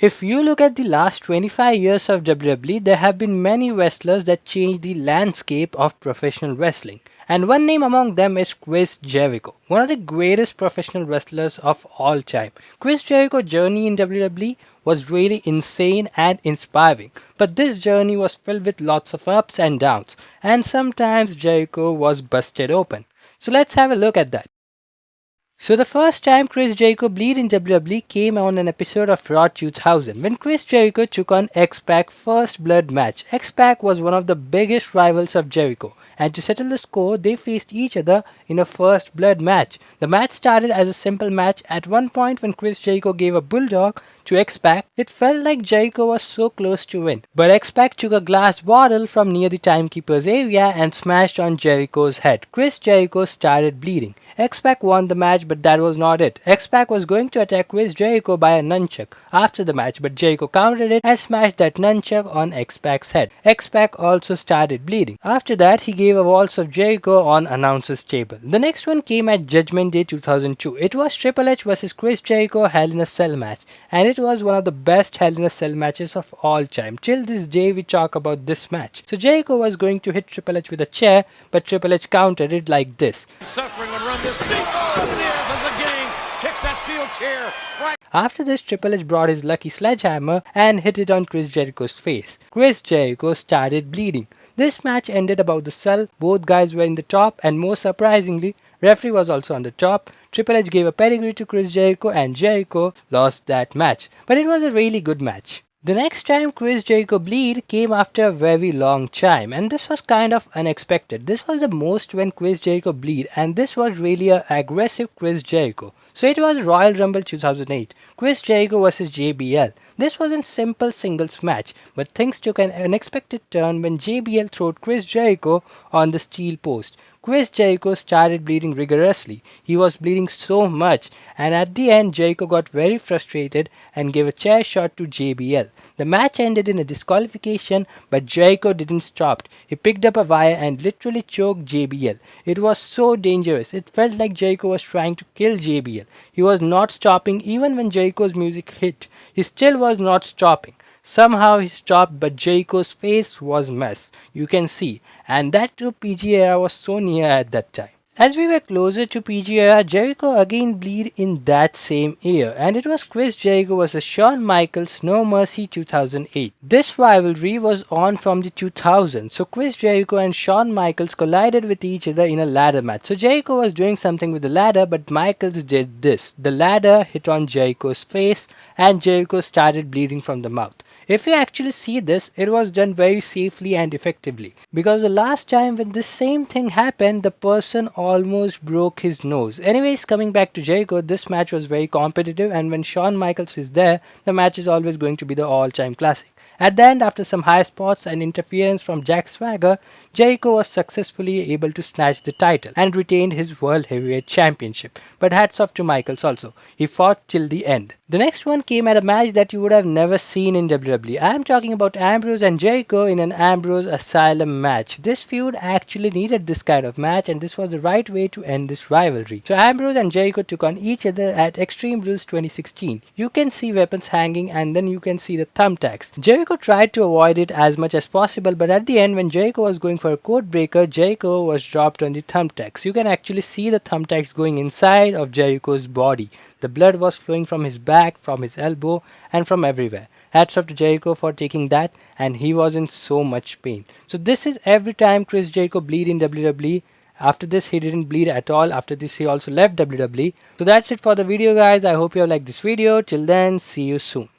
If you look at the last 25 years of WWE, there have been many wrestlers that changed the landscape of professional wrestling. And one name among them is Chris Jericho, one of the greatest professional wrestlers of all time. Chris Jericho's journey in WWE was really insane and inspiring, but this journey was filled with lots of ups and downs, and sometimes Jericho was busted open. So let's have a look at that. So the first time Chris Jericho bleed in WWE came on an episode of Raw 2000 when Chris Jericho took on X-Pac first blood match. X-Pac was one of the biggest rivals of Jericho, and to settle the score they faced each other in a first blood match. The match started as a simple match. At one point when Chris Jericho gave a bulldog to X-Pac, it felt like Jericho was so close to win. But X-Pac took a glass bottle from near the timekeeper's area and smashed on Jericho's head. Chris Jericho started bleeding. X-Pac won the match, but that was not it. X-Pac was going to attack Chris Jericho by a nunchuck after the match, but Jericho countered it and smashed that nunchuck on X-Pac's head. X-Pac also started bleeding. After that, he gave a waltz of Jericho on announcer's table. The next one came at Judgment Day 2002. It was Triple H vs Chris Jericho Hell in a Cell match, and it was one of the best Hell in a Cell matches of all time. Till this day, we talk about this match. So Jericho was going to hit Triple H with a chair, but Triple H countered it like this. After this, Triple H brought his lucky sledgehammer and hit it on Chris Jericho's face. Chris Jericho started bleeding. This match ended about the cell. Both guys were in the top, and most surprisingly, referee was also on the top. Triple H gave a pedigree to Chris Jericho and Jericho lost that match. But it was a really good match. The next time Chris Jericho bleed came after a very long time, and this was kind of unexpected. This was the most when Chris Jericho bleed, and this was really an aggressive Chris Jericho. So it was Royal Rumble 2008, Chris Jericho vs JBL. This was a simple singles match, but things took an unexpected turn when JBL threw Chris Jericho on the steel post. Chris Jericho started bleeding rigorously. He was bleeding so much, and at the end Jericho got very frustrated and gave a chair shot to JBL. The match ended in a disqualification, but Jericho didn't stop. He picked up a wire and literally choked JBL. It was so dangerous. It felt like Jericho was trying to kill JBL. He was not stopping even when Jericho's music hit. He still was not stopping. Somehow he stopped, but Jericho's face was mess. You can see, and that too PG era was so near at that time. As we were closer to PG era, Jericho again bleed in that same year, and it was Chris Jericho vs Shawn Michaels No Mercy 2008. This rivalry was on from the 2000s, so Chris Jericho and Shawn Michaels collided with each other in a ladder match. So Jericho was doing something with the ladder, but Michaels did this. The ladder hit on Jericho's face, and Jericho started bleeding from the mouth. If you actually see this, it was done very safely and effectively, because the last time when this same thing happened, the person almost broke his nose. Anyways, coming back to Jericho, this match was very competitive, and when Shawn Michaels is there, the match is always going to be the all-time classic. At the end, after some high spots and interference from Jack Swagger, Jericho was successfully able to snatch the title and retained his World Heavyweight Championship. But hats off to Michaels also. He fought till the end. The next one came at a match that you would have never seen in WWE. I am talking about Ambrose and Jericho in an Ambrose Asylum match. This feud actually needed this kind of match, and this was the right way to end this rivalry. So Ambrose and Jericho took on each other at Extreme Rules 2016. You can see weapons hanging, and then you can see the thumbtacks. Jericho tried to avoid it as much as possible, but at the end when Jericho was going for a code breaker, Jericho was dropped on the thumbtacks. You can actually see the thumbtacks going inside of Jericho's body. The blood was flowing from his back, from his elbow, and from everywhere. Hats off to Jericho for taking that, and he was in so much pain. So this is every time Chris Jericho bleed in WWE. After this, he didn't bleed at all. After this, he also left WWE. So that's it for the video, guys. I hope you have liked this video. Till then, see you soon.